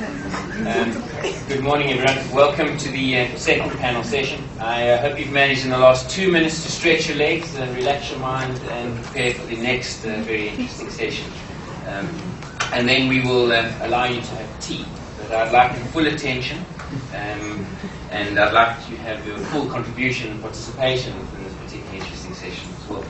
Good morning, everyone. Welcome to the second panel session. I hope you've managed in the last 2 minutes to stretch your legs, relax your mind, and prepare for the next very interesting session. And then we will allow you to have tea. But I'd like your full attention, and I'd like to have your full contribution and participation in this particularly interesting session as well.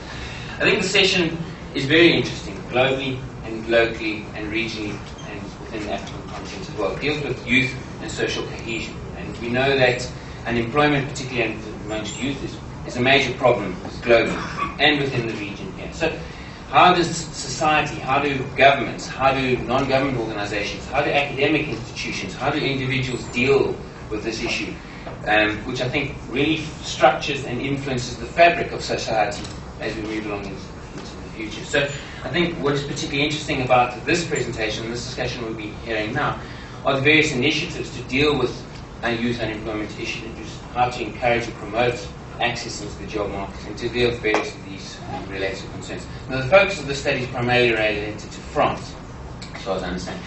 I think the session is very interesting, globally and locally and regionally and within the African continent as well. It deals with youth and social cohesion. And we know that unemployment, particularly amongst youth, is a major problem globally and within the region here. So how does society, how do governments, how do non-government organizations, how do academic institutions, how do individuals deal with this issue, which I think really structures and influences the fabric of society as we move along into the future. So I think what is particularly interesting about this presentation, this discussion we'll be hearing now, are the various initiatives to deal with youth unemployment issues, how to encourage and promote access into the job market, and to deal with various of these related concerns. Now, the focus of the study is primarily related to France, as far as I understand.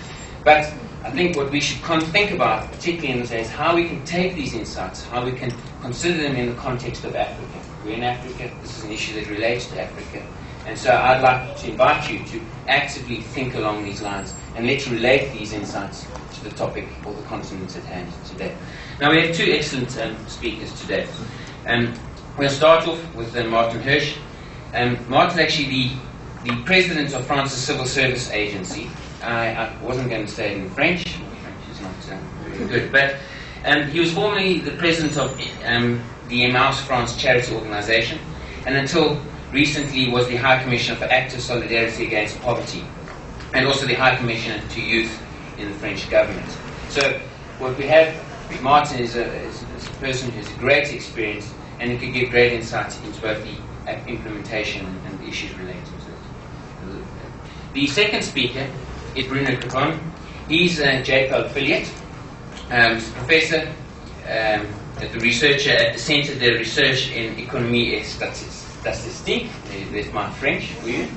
But I think what we should think about, particularly in this area, is how we can take these insights, how we can consider them in the context of Africa. We're in Africa. This is an issue that relates to Africa. And so I'd like to invite you to actively think along these lines and let's relate these insights to the topic or the continent at hand today. Now, we have two excellent speakers today. We'll start off with Martin Hirsch. Martin's actually the president of France's Civil Service Agency. I wasn't going to say it in French. French is not very good. But he was formerly the president of the Emmaus France charity organization, and until recently was the High Commissioner for Active Solidarity Against Poverty, and also the High Commissioner to Youth in the French government. So what we have, Martin is a person who has great experience and who can give great insight into both the implementation and the issues related to it. The second speaker is Bruno Capone. He's a JPL affiliate, professor at the researcher at the Centre de Research in Économie et Statistique. There's my French for you.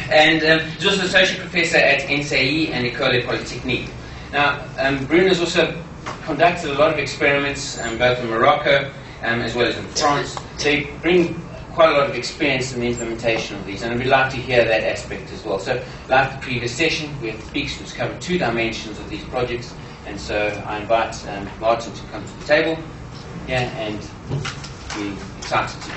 And he's also associate professor at NCI and École Polytechnique. Now, Bruno has also conducted a lot of experiments, both in Morocco as well as in France. They bring quite a lot of experience in the implementation of these, and we'd like to hear that aspect as well. So, like the previous session, we have speakers who's covered 2 dimensions of these projects, and so I invite Martin to come to the table, and we're excited to